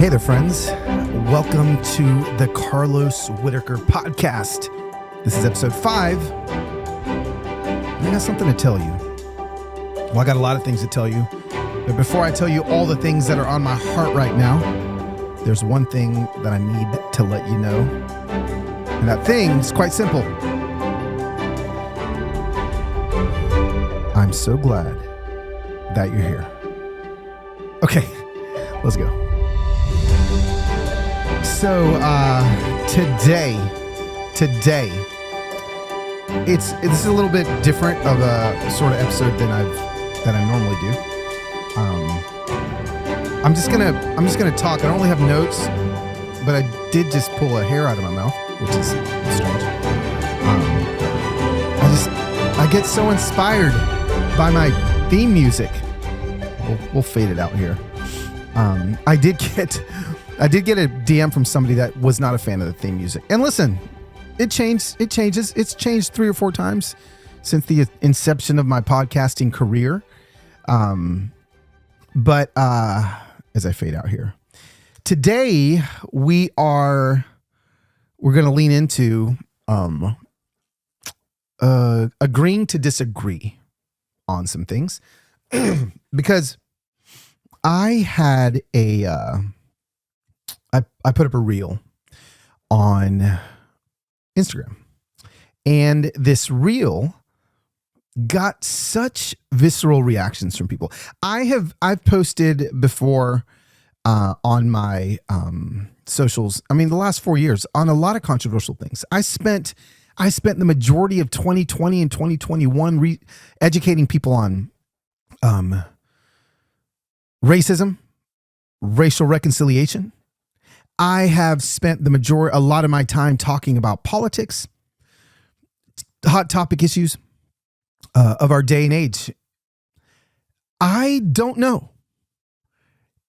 Hey there, friends. Welcome to the Carlos Whittaker podcast. This is episode 5. I got something to tell you. Well, I got a lot of things to tell you. But before I tell you all the things that are on my heart right now, there's one thing that I need to let you know. And that thing is quite simple. I'm so glad that you're here. Okay, let's go. So today, this is a little bit different of a sort of episode than I normally do. I'm just gonna talk. I don't really have notes, but I did just pull a hair out of my mouth, which is strange. I get so inspired by my theme music. We'll fade it out here. I did get a DM from somebody that was not a fan of the theme music. And listen, it changes. It's changed 3 or 4 times since the inception of my podcasting career. But as I fade out here, today we're going to lean into agreeing to disagree on some things because I had I put up a reel on Instagram, and this reel got such visceral reactions from people. I've posted before on my socials. I mean, the last 4 years on a lot of controversial things. I spent the majority of 2020 and 2021 educating people on racism, racial reconciliation. I have spent a lot of my time talking about politics, hot topic issues of our day and age. I don't know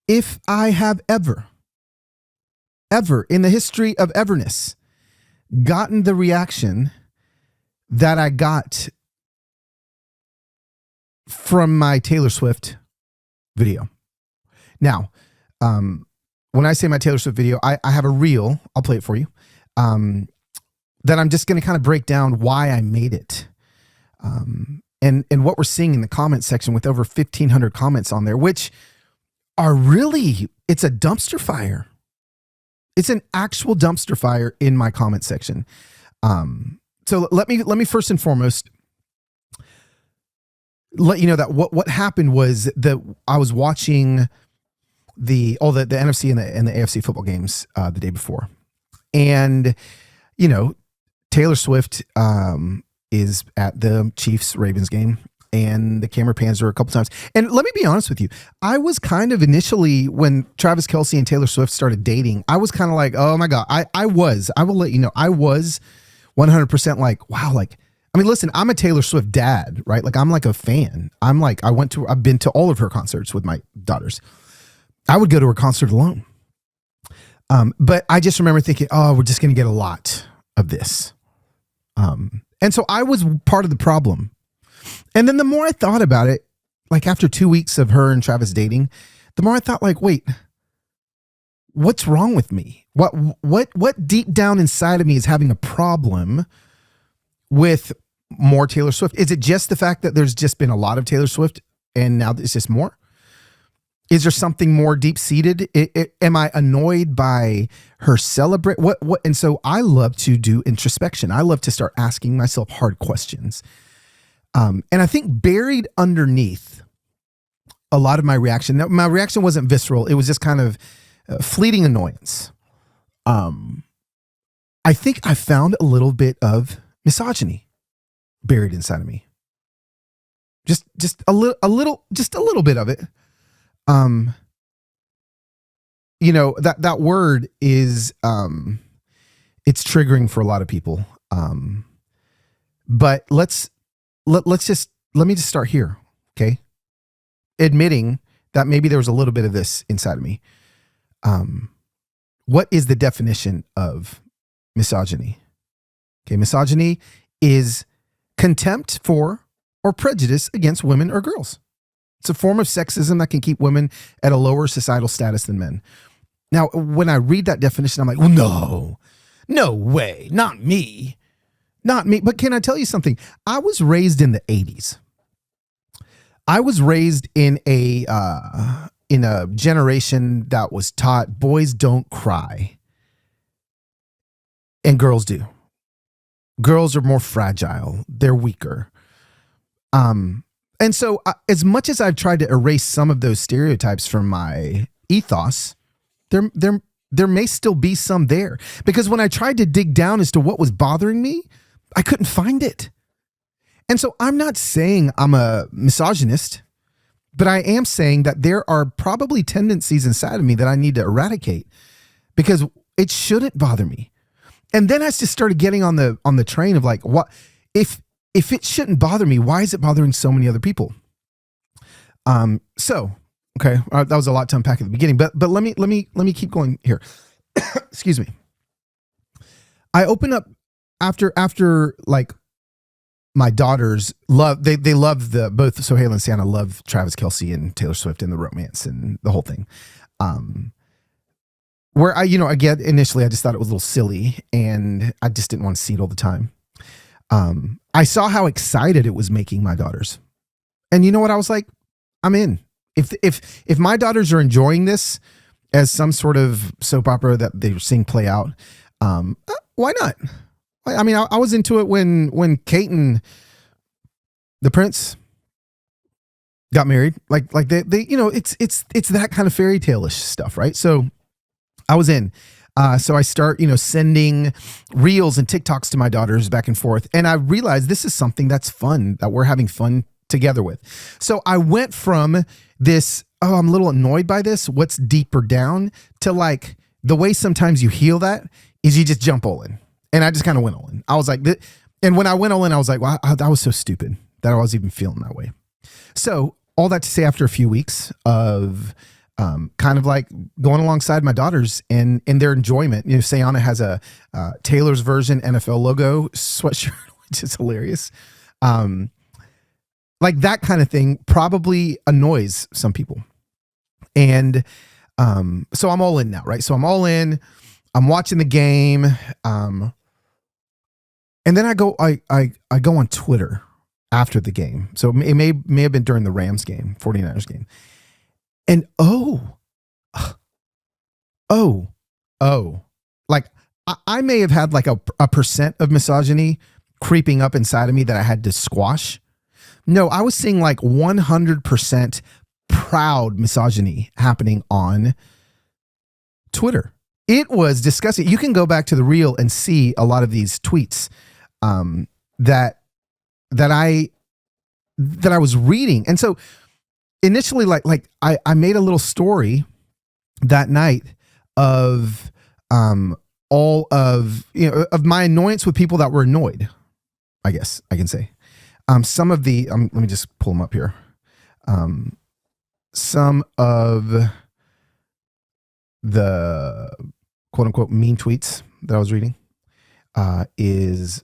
if I have ever in the history of everness gotten the reaction that I got from my Taylor Swift video. Now, when I say my Taylor Swift video, I have a reel. I'll play it for you. That I'm just going to kind of break down why I made it. And what we're seeing in the comment section with over 1,500 comments on there, which are really, it's a dumpster fire. It's an actual dumpster fire in my comment section. So let me first and foremost let you know that what happened was that I was watching the NFC and the AFC football games the day before, and Taylor Swift is at the Chiefs-Ravens game, and the camera pans her a couple times. And let me be honest with you, I was kind of initially, when Travis Kelce and Taylor Swift started dating, I was kind of like, oh my God, I will let you know, I was 100% like, wow, like, I mean, listen, I'm a Taylor Swift dad, right? Like, I'm like a fan. I've been to all of her concerts with my daughters. I would go to her concert alone. But I just remember thinking, oh, we're just going to get a lot of this. And so I was part of the problem. And then the more I thought about it, like after 2 weeks of her and Travis dating, the more I thought like, wait, what's wrong with me? What deep down inside of me is having a problem with more Taylor Swift? Is it just the fact that there's just been a lot of Taylor Swift and now it's just more? Is there something more deep-seated? Am I annoyed by her celebrate? What? And so I love to do introspection. I love to start asking myself hard questions. And I think buried underneath a lot of my reaction, now, my reaction wasn't visceral. It was just kind of fleeting annoyance. I think I found a little bit of misogyny buried inside of me. Just a little bit of it. That word is, it's triggering for a lot of people. But let me just start here. Okay. Admitting that maybe there was a little bit of this inside of me. What is the definition of misogyny? Okay. Misogyny is contempt for or prejudice against women or girls. It's a form of sexism that can keep women at a lower societal status than men. Now, when I read that definition, I'm like, well, no way, not me. Not me. But can I tell you something? I was raised in the 80s. I was raised in a generation that was taught boys don't cry and girls do. Girls are more fragile. They're weaker. And so as much as I've tried to erase some of those stereotypes from my ethos, there may still be some there, because when I tried to dig down as to what was bothering me, I couldn't find it. And so I'm not saying I'm a misogynist, but I am saying that there are probably tendencies inside of me that I need to eradicate, because it shouldn't bother me. And then I just started getting on the train of like, what if it shouldn't bother me, why is it bothering so many other people? Okay, that was a lot to unpack at the beginning, but let me keep going here. Excuse me. I open up after like my daughters they love both Sohail and Sienna love Travis Kelce and Taylor Swift and the romance and the whole thing. Where again, initially I just thought it was a little silly and I just didn't want to see it all the time. I saw how excited it was making my daughters. And you know what? I was like, I'm in. If my daughters are enjoying this as some sort of soap opera that they're seeing play out, why not? I mean, I was into it when Kate and the prince got married. Like they it's that kind of fairy tale-ish stuff, right? So I was in. So I start, sending reels and TikToks to my daughters back and forth. And I realized this is something that's fun, that we're having fun together with. So I went from this, I'm a little annoyed by this, what's deeper down, to like the way sometimes you heal that is you just jump all in. And I just kind of went all in. I was like, and when I went all in, I was like, wow, that was so stupid that I was even feeling that way. So all that to say, after a few weeks of kind of like going alongside my daughters and their enjoyment, Sayana has a Taylor's version NFL logo sweatshirt, which is hilarious. Like that kind of thing probably annoys some people. And so I'm all in now, right? So I'm all in. I'm watching the game. And then I go on Twitter after the game. So it may have been during the Rams game, 49ers game. And like I may have had like a percent of misogyny creeping up inside of me that I had to squash. No, I was seeing like 100% proud misogyny happening on Twitter. It was disgusting. You can go back to the reel and see a lot of these tweets that I was reading. And so initially, like I made a little story that night of all of of my annoyance with people that were annoyed, I guess I can say. Some of the let me just pull them up here. Some of the quote unquote mean tweets that I was reading is,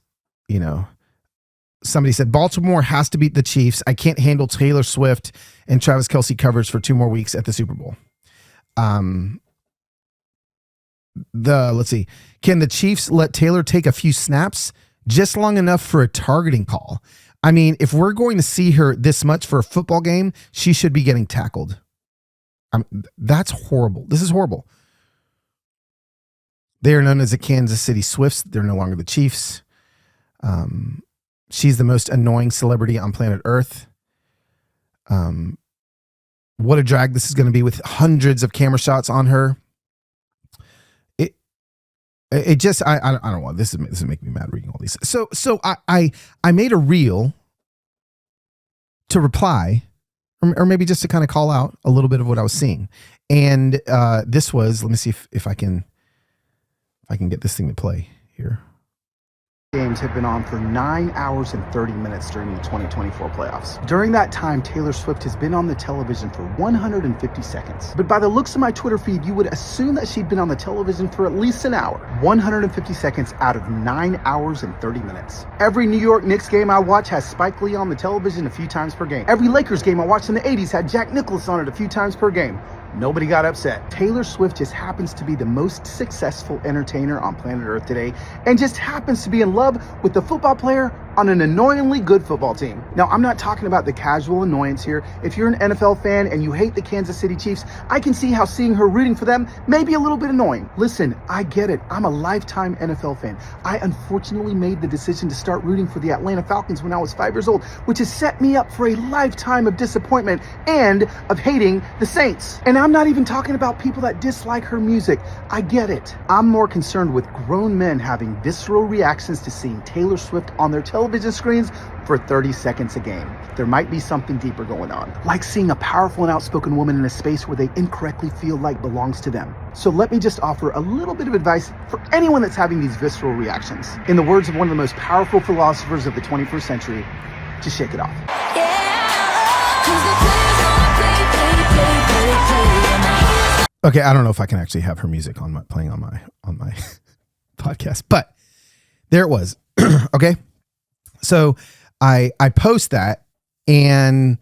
somebody said, Baltimore has to beat the Chiefs. I can't handle Taylor Swift and Travis Kelce covers for 2 more weeks at the Super Bowl. Let's see. Can the Chiefs let Taylor take a few snaps just long enough for a targeting call? I mean, if we're going to see her this much for a football game, she should be getting tackled. That's horrible. This is horrible. They are known as the Kansas City Swifts. They're no longer the Chiefs. She's the most annoying celebrity on planet Earth. What a drag this is going to be with hundreds of camera shots on her. It just, I don't know. This is making me mad reading all these. So I made a reel to reply, or maybe just to kind of call out a little bit of what I was seeing. And this was, let me see if I can get this thing to play here. Games have been on for 9 hours and 30 minutes during the 2024 playoffs. During that time, Taylor Swift has been on the television for 150 seconds. But by the looks of my Twitter feed, you would assume that she'd been on the television for at least an hour. 150 seconds out of 9 hours and 30 minutes. Every New York Knicks game I watch has Spike Lee on the television a few times per game. Every Lakers game I watched in the 80s had Jack Nicklaus on it a few times per game. Nobody got upset. Taylor Swift just happens to be the most successful entertainer on planet Earth today and just happens to be in love with the football player on an annoyingly good football team. Now, I'm not talking about the casual annoyance here. If you're an NFL fan and you hate the Kansas City Chiefs, I can see how seeing her rooting for them may be a little bit annoying. Listen, I get it. I'm a lifetime NFL fan. I unfortunately made the decision to start rooting for the Atlanta Falcons when I was 5 years old, which has set me up for a lifetime of disappointment and of hating the Saints. And I'm not even talking about people that dislike her music. I get it. I'm more concerned with grown men having visceral reactions to seeing Taylor Swift on their television screens for 30 seconds a game. There might be something deeper going on, like seeing a powerful and outspoken woman in a space where they incorrectly feel like belongs to them. So let me just offer a little bit of advice for anyone that's having these visceral reactions. In the words of one of the most powerful philosophers of the 21st century, just shake it off. Okay, I don't know if I can actually have her music on playing on my podcast, but there it was. Okay. So I post that and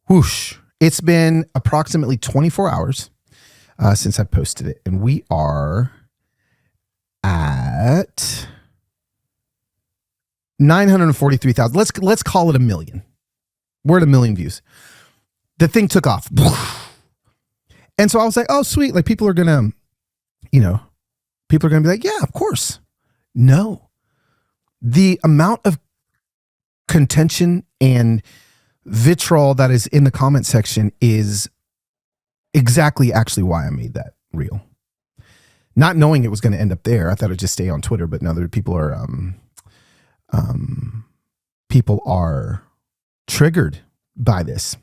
whoosh, it's been approximately 24 hours since I posted it. And we are at 943,000. Let's call it 1 million. We're at 1 million views. The thing took off. And so I was like, oh, sweet. Like people are going to be like, yeah, of course. No. The amount of contention and vitriol that is in the comment section is exactly actually why I made that reel. Not knowing it was going to end up there. I thought it'd just stay on Twitter, but now there people are triggered by this.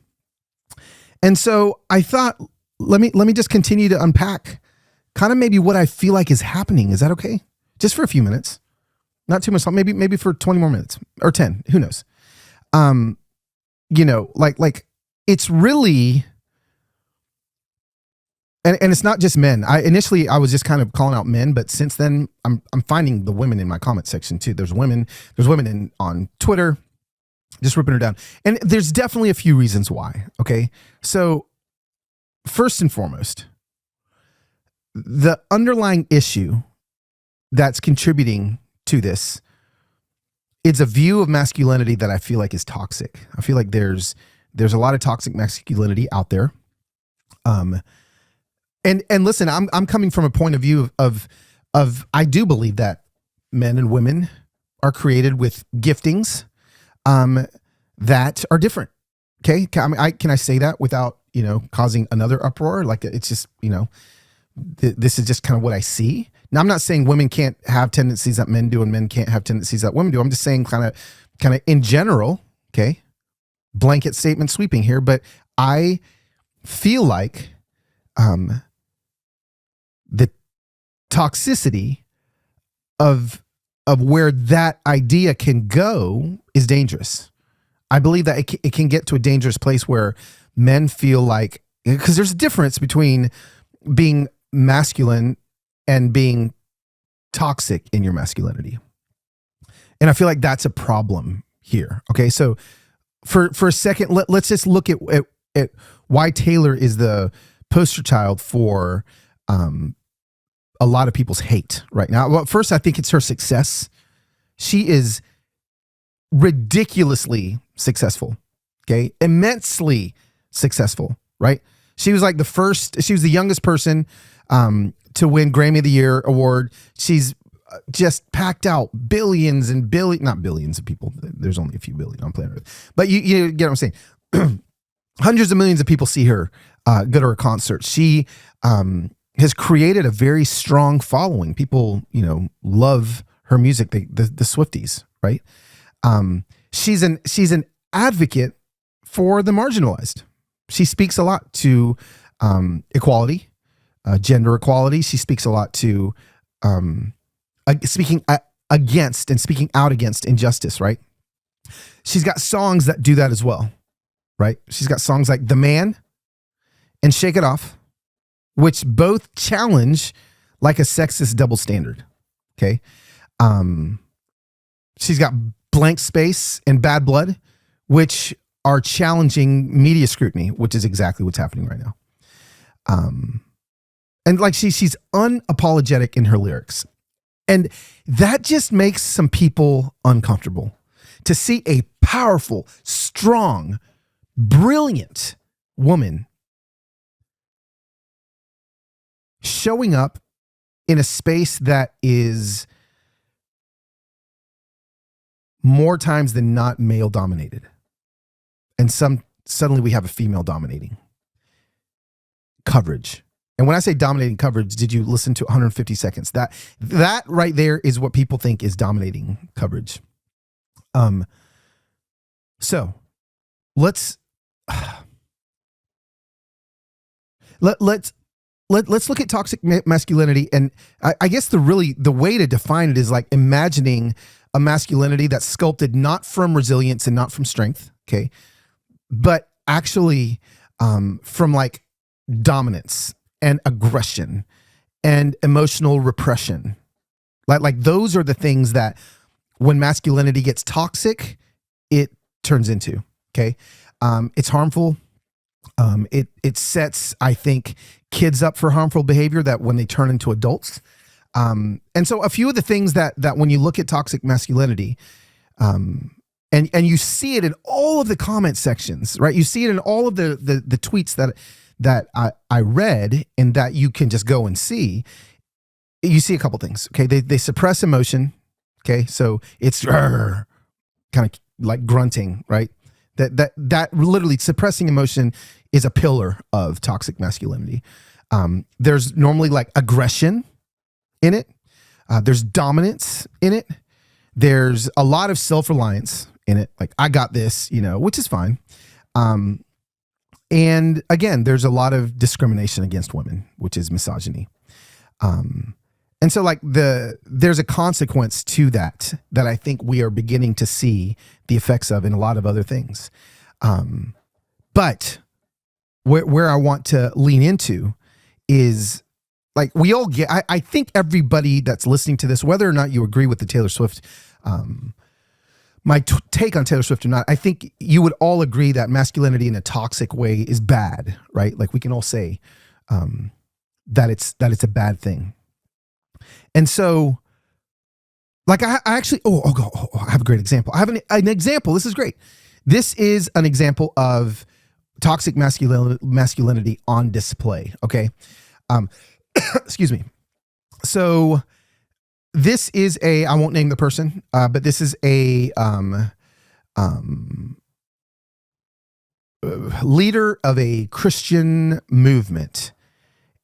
And so I thought, let me just continue to unpack kind of maybe what I feel like is happening. Is that okay? Just for a few minutes. Not too much, maybe for 20 more minutes or 10, who knows? Like it's really, and it's not just men. Initially I was just kind of calling out men, but since then I'm finding the women in my comment section too. There's women on Twitter just ripping her down. And there's definitely a few reasons why. Okay. So first and foremost, the underlying issue that's contributing to this, it's a view of masculinity that I feel like is toxic. I feel like there's a lot of toxic masculinity out there. And listen, I'm coming from a point of view of I do believe that men and women are created with giftings that are different. Okay, can I say that without causing another uproar? Like it's just this is just kind of what I see. Now, I'm not saying women can't have tendencies that men do and men can't have tendencies that women do. I'm just saying kind of in general, okay, blanket statement sweeping here, but I feel like the toxicity of where that idea can go is dangerous. I believe that it can get to a dangerous place where men feel like, because there's a difference between being masculine and being toxic in your masculinity. And I feel like that's a problem here. Okay. So for a second, let's just look at why Taylor is the poster child for a lot of people's hate right now. Well, first, I think it's her success. She is ridiculously successful. Okay. Immensely successful, right? She was like she was the youngest person to win Grammy of the Year award. She's just packed out billions and not billions of people. There's only a few billion on planet Earth, but you get what I'm saying? Hundreds of millions of people see her, go to her concert. She has created a very strong following. People, love her music. The Swifties, right? She's an advocate for the marginalized. She speaks a lot to equality, gender equality. She speaks a lot to speaking against and speaking out against injustice, right? She's got songs that do that as well, right? She's got songs like The Man and Shake It Off, which both challenge like a sexist double standard, okay? She's got Blank Space and Bad Blood, which are challenging media scrutiny, which is exactly what's happening right now. And like she's unapologetic in her lyrics. And that just makes some people uncomfortable to see a powerful, strong, brilliant woman showing up in a space that is more times than not male dominated. And suddenly we have a female dominating coverage. And when I say dominating coverage, did you listen to 150 seconds? That right there is what people think is dominating coverage. So let's look at toxic masculinity. And I guess the way to define it is like imagining a masculinity that's sculpted not from resilience and not from strength, okay, but actually from like dominance and aggression and emotional repression. Like those are the things that when masculinity gets toxic, it turns into, okay? It's harmful. It sets, I think, kids up for harmful behavior that when they turn into adults. And so a few of the things that when you look at toxic masculinity, and you see it in all of the comment sections, right? You see it in all of the tweets that I read and that you can just go and see. You see a couple things, okay? They suppress emotion, okay? So it's kind of like grunting, right? That literally suppressing emotion is a pillar of toxic masculinity. There's normally like aggression in it. There's dominance in it. There's a lot of self-reliance in it. Like, I got this, which is fine. And again, there's a lot of discrimination against women, which is misogyny. And so like there's a consequence to that I think we are beginning to see the effects of in a lot of other things. But where I want to lean into is like we all get, I think everybody that's listening to this, whether or not you agree with the Taylor Swift, my take on Taylor Swift or not, I think you would all agree that masculinity in a toxic way is bad, right? Like we can all say that it's a bad thing. And so, like I actually, I have a great example. I have an example. This is great. This is an example of toxic masculinity on display. Okay, excuse me. So this is I won't name the person, but this is a leader of a Christian movement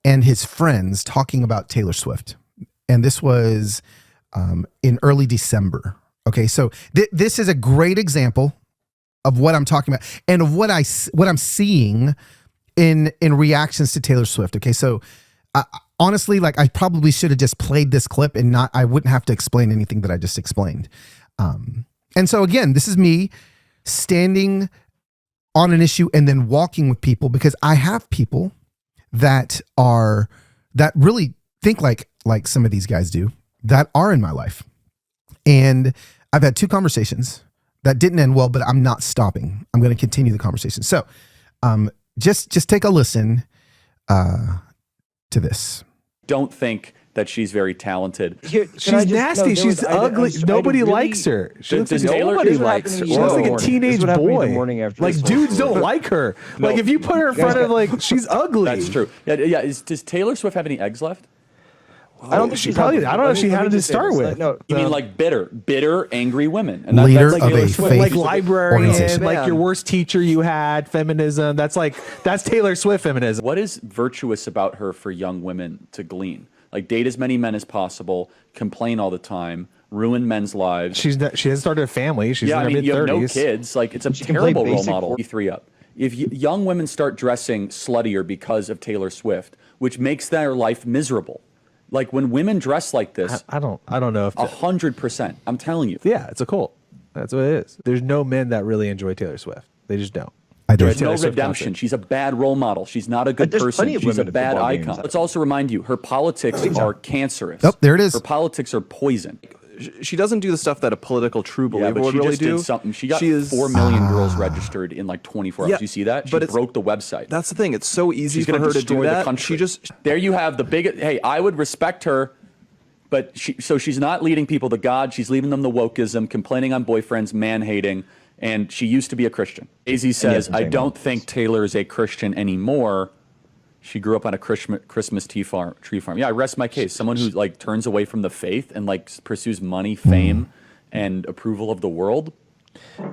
and his friends talking about Taylor Swift. And this was in early December. Okay, so this is a great example of what I'm talking about and of what I'm seeing in reactions to Taylor Swift. Okay, so honestly, like I probably should have just played this clip and I wouldn't have to explain anything that I just explained. And so again, this is me standing on an issue and then walking with people because I have people that really think like some of these guys do that are in my life. And I've had 2 conversations that didn't end well, but I'm not stopping. I'm going to continue the conversation. So just take a listen to this. Don't think that she's very talented. She's nasty. She's ugly. Nobody likes her. She looks like nobody likes her. She looks like a teenage boy. Like dudes don't like her. Like if you put her in front of like, she's ugly. That's true. Yeah. Does Taylor Swift have any eggs left? I don't think I don't know if she had it to start with. No, you mean like bitter, angry women? And leader that's of a faith like librarian, like your worst teacher you had, feminism. That's Taylor Swift feminism. What is virtuous about her for young women to glean? Like date as many men as possible, complain all the time, ruin men's lives. She hasn't started a family. She's in her mid-30s. You have no kids. Like it's a terrible role model. 3 up. If young women start dressing sluttier because of Taylor Swift, which makes their life miserable. Like when women dress like this, I don't know if 100%. I'm telling you. Yeah, it's a cult. That's what it is. There's no men that really enjoy Taylor Swift. They just don't. There's no redemption. She's a bad role model. She's not a good person. She's a bad icon. Let's also remind you, her politics are cancerous. Oh, there it is. Her politics are poison. she doesn't do the stuff that a political true believer would really do. Did something. She got 4 million girls registered in like 24 hours. You see that? She broke the website. That's the thing. It's so easy for her to do that. She just there you have the big. Hey, I would respect her, but she's not leading people to God. She's leading them to wokeism, complaining on boyfriends, man hating, and she used to be a Christian. Daisy says, "I don't think Taylor is a Christian anymore. She grew up on a Christmas tree farm. Yeah, I rest my case. Someone who like turns away from the faith and like pursues money, fame, and approval of the world.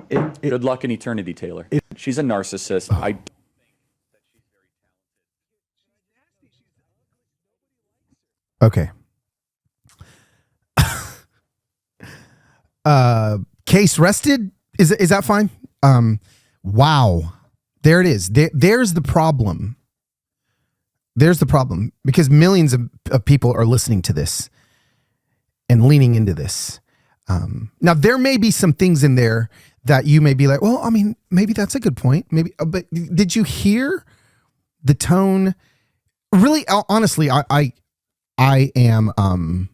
Good luck in eternity, Taylor. She's a narcissist. I don't think that she's very talented. Okay. Case rested. Is that fine? Wow. There it is. There's the problem. There's the problem, because millions of people are listening to this and leaning into this. Now, there may be some things in there that you may be like, well, I mean, maybe that's a good point. Maybe, but did you hear the tone? Really, honestly, I am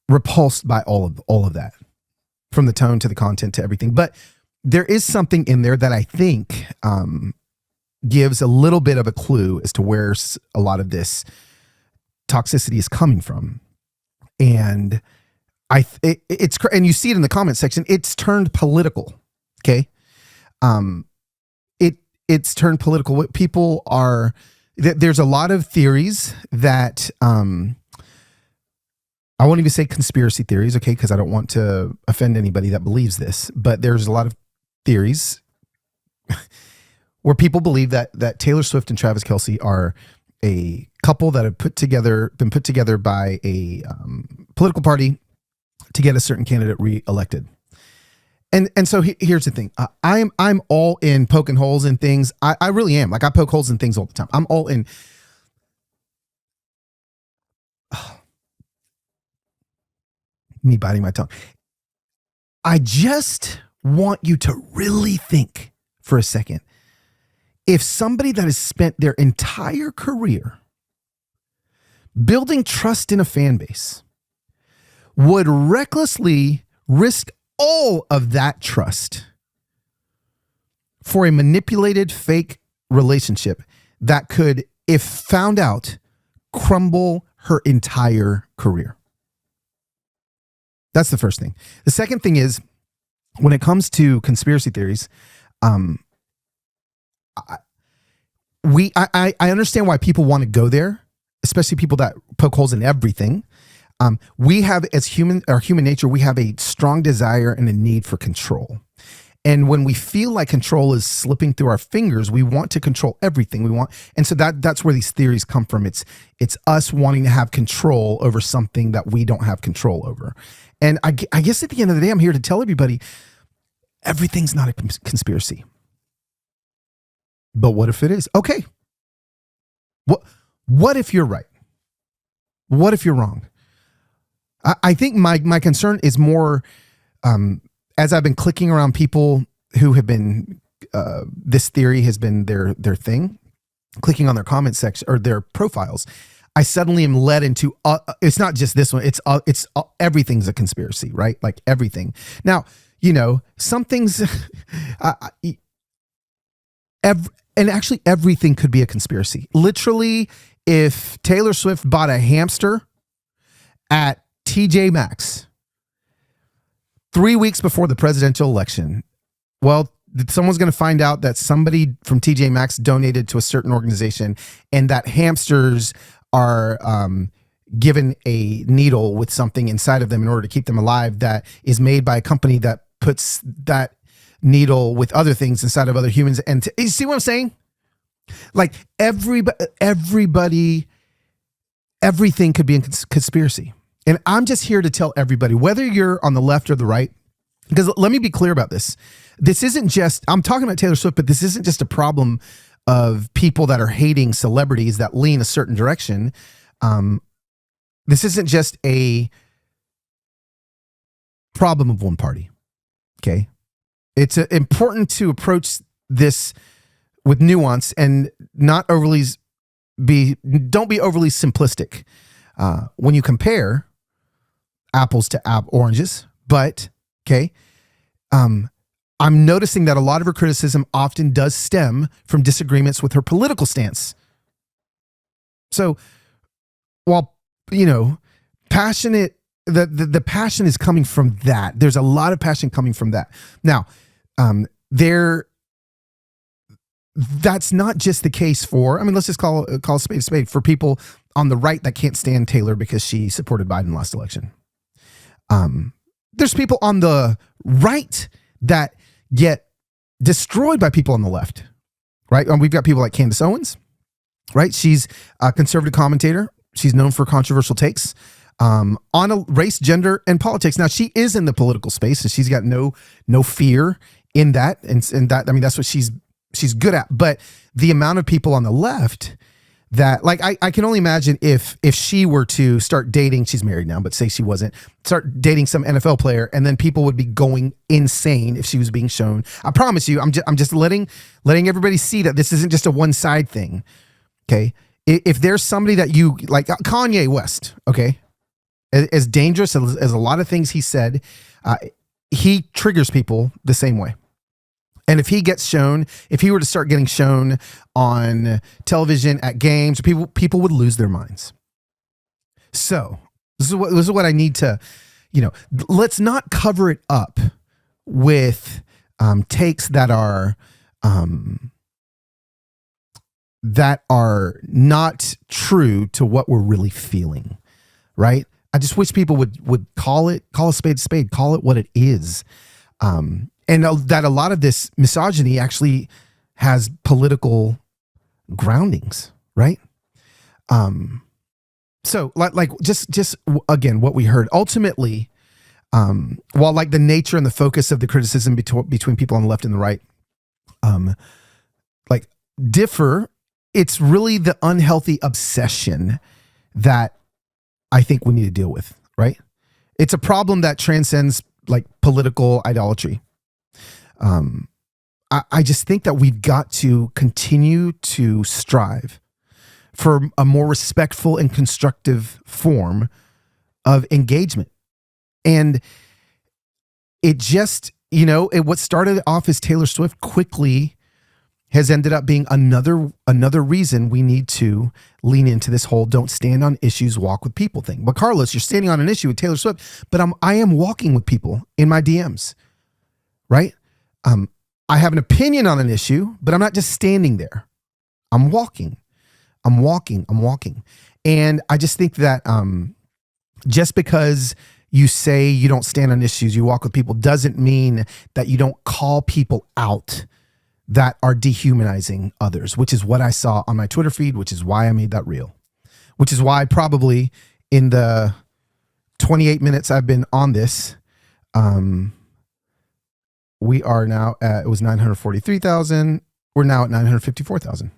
repulsed by all of that, from the tone to the content to everything. But there is something in there that I think gives a little bit of a clue as to where a lot of this toxicity is coming from. And it's and you see it in the comment section, it's turned political. Okay. It's turned political. What people are, there's a lot of theories that, I won't even say conspiracy theories. Okay. Cause I don't want to offend anybody that believes this, but there's a lot of theories where people believe that Taylor Swift and Travis Kelce are a couple that have been put together by a political party to get a certain candidate reelected. And so here's the thing. I'm all in poking holes in things. I really am. Like, I poke holes in things all the time. I'm all in. Me biting my tongue. I just want you to really think for a second. If somebody that has spent their entire career building trust in a fan base would recklessly risk all of that trust for a manipulated fake relationship that could, if found out, crumble her entire career. That's the first thing. The second thing is, when it comes to conspiracy theories, I understand why people want to go there, especially people that poke holes in everything. We have, as our human nature, we have a strong desire and a need for control. And when we feel like control is slipping through our fingers, we want to control everything we want. And so that's where these theories come from. It's us wanting to have control over something that we don't have control over. And I guess at the end of the day, I'm here to tell everybody, everything's not a conspiracy. But what if it is? Okay. What if you're right? What if you're wrong? I think my concern is more, as I've been clicking around people who have been, this theory has been their thing, clicking on their comment section or their profiles, I suddenly am led into, it's not just this one, it's everything's a conspiracy, right? Like everything. Now, some things, and actually everything could be a conspiracy. Literally, if Taylor Swift bought a hamster at TJ Maxx 3 weeks before the presidential election, well, someone's going to find out that somebody from TJ Maxx donated to a certain organization, and that hamsters are given a needle with something inside of them in order to keep them alive that is made by a company that puts that needle with other things inside of other humans. And you see what I'm saying? Like everybody, everything could be a conspiracy. And I'm just here to tell everybody, whether you're on the left or the right, because let me be clear about this. This isn't just, I'm talking about Taylor Swift, but this isn't just a problem of people that are hating celebrities that lean a certain direction. This isn't just a problem of one party. Okay. It's important to approach this with nuance and don't be overly simplistic. When you compare apples to oranges, but okay. I'm noticing that a lot of her criticism often does stem from disagreements with her political stance. So while, passionate, the passion is coming from that. There's a lot of passion coming from that. Now, that's not just the case for, let's just call a spade for people on the right that can't stand Taylor because she supported Biden last election. There's people on the right that get destroyed by people on the left, right? We've got people like Candace Owens, right? She's a conservative commentator. She's known for controversial takes on a race, gender, and politics. Now, she is in the political space, and she's got no fear in that. And that, that's what she's good at. But the amount of people on the left that, like, I can only imagine if she were to start dating, she's married now, but say she wasn't, start dating some NFL player, and then people would be going insane if she was being shown. I promise you, I'm just letting everybody see that this isn't just a one side thing. Okay. If there's somebody that you like, Kanye West, okay, as dangerous as a lot of things he said, he triggers people the same way. And if he were to start getting shown on television at games, people would lose their minds. So this is what I need to, let's not cover it up with takes that are not true to what we're really feeling, right? I just wish people would call a spade, call it what it is. And that a lot of this misogyny actually has political groundings, right? So like just again, what we heard ultimately, while like the nature and the focus of the criticism between people on the left and the right, like differ, it's really the unhealthy obsession that I think we need to deal with, right? It's a problem that transcends like political idolatry. I just think that we've got to continue to strive for a more respectful and constructive form of engagement. And it just, what started off as Taylor Swift quickly has ended up being another reason we need to lean into this whole don't stand on issues, walk with people thing. But Carlos, you're standing on an issue with Taylor Swift, but I am walking with people in my DMs, right? I have an opinion on an issue, but I'm not just standing there. I'm walking. And I just think that just because you say you don't stand on issues, you walk with people, doesn't mean that you don't call people out that are dehumanizing others, which is what I saw on my Twitter feed, which is why I made that reel, which is why probably in the 28 minutes I've been on this, we are now at, it was 943,000. We're now at 954,000.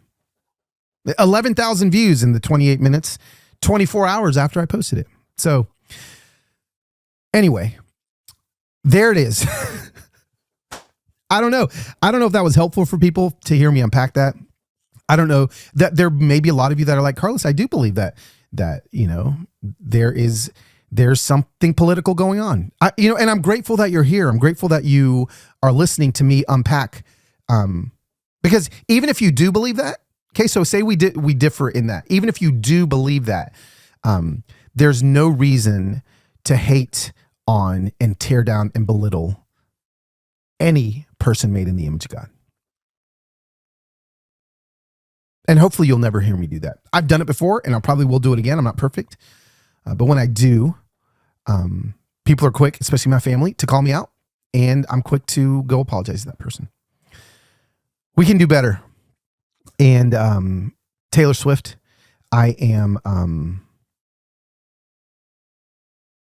11,000 views in the 28 minutes, 24 hours after I posted it. So anyway, there it is. I don't know if that was helpful for people to hear me unpack that. I don't know that there may be a lot of you that are like, Carlos, I do believe that there's something political going on. And I'm grateful that you're here. I'm grateful that you are listening to me unpack. Because even if you do believe that, okay, so say we differ in that. Even if you do believe that, there's no reason to hate on and tear down and belittle any person made in the image of God. And hopefully you'll never hear me do that. I've done it before and I probably will do it again. I'm not perfect. But when I do, people are quick, especially my family, to call me out. And I'm quick to go apologize to that person. We can do better. And Taylor Swift, I am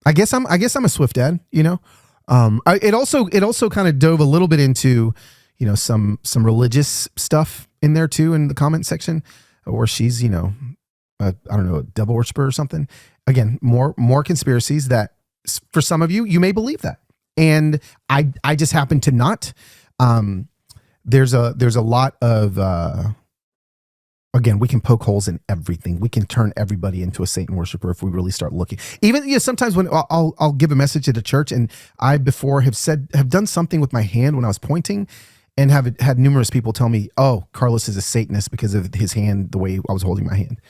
I guess I'm a Swift dad, It also kind of dove a little bit into, some religious stuff in there too in the comment section, where she's, I don't know, a devil worshiper or something. Again, more conspiracies that for some of you may believe that. And I just happen to not. There's a lot of again, we can poke holes in everything. We can turn everybody into a Satan worshiper if we really start looking. Even sometimes when I'll give a message at a church, and I before have done something with my hand when I was pointing, and have had numerous people tell me, "Oh, Carlos is a Satanist because of his hand, the way I was holding my hand."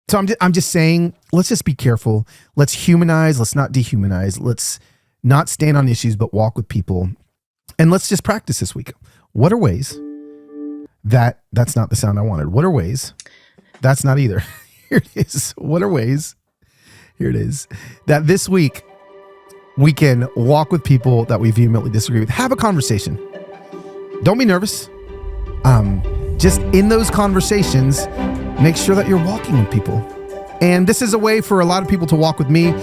So I'm just saying, let's just be careful. Let's humanize. Let's not dehumanize. Let's not stand on issues, but walk with people, and let's just practice this week. What are ways? That's not the sound I wanted. What are ways? That's not either. Here it is. What are ways? Here it is. That this week we can walk with people that we vehemently disagree with. Have a conversation. Don't be nervous. Just in those conversations, make sure that you're walking with people. And this is a way for a lot of people to walk with me.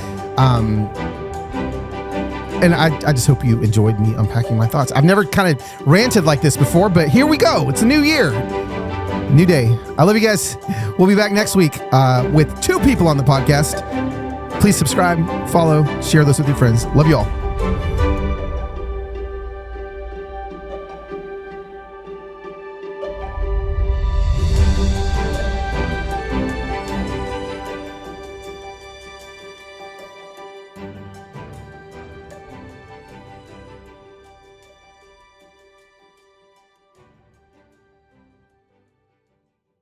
And I just hope you enjoyed me unpacking my thoughts. I've never kind of ranted like this before, but here we go. It's a new year, new day. I love you guys. We'll be back next week with 2 people on the podcast. Please subscribe, follow, share this with your friends. Love you all.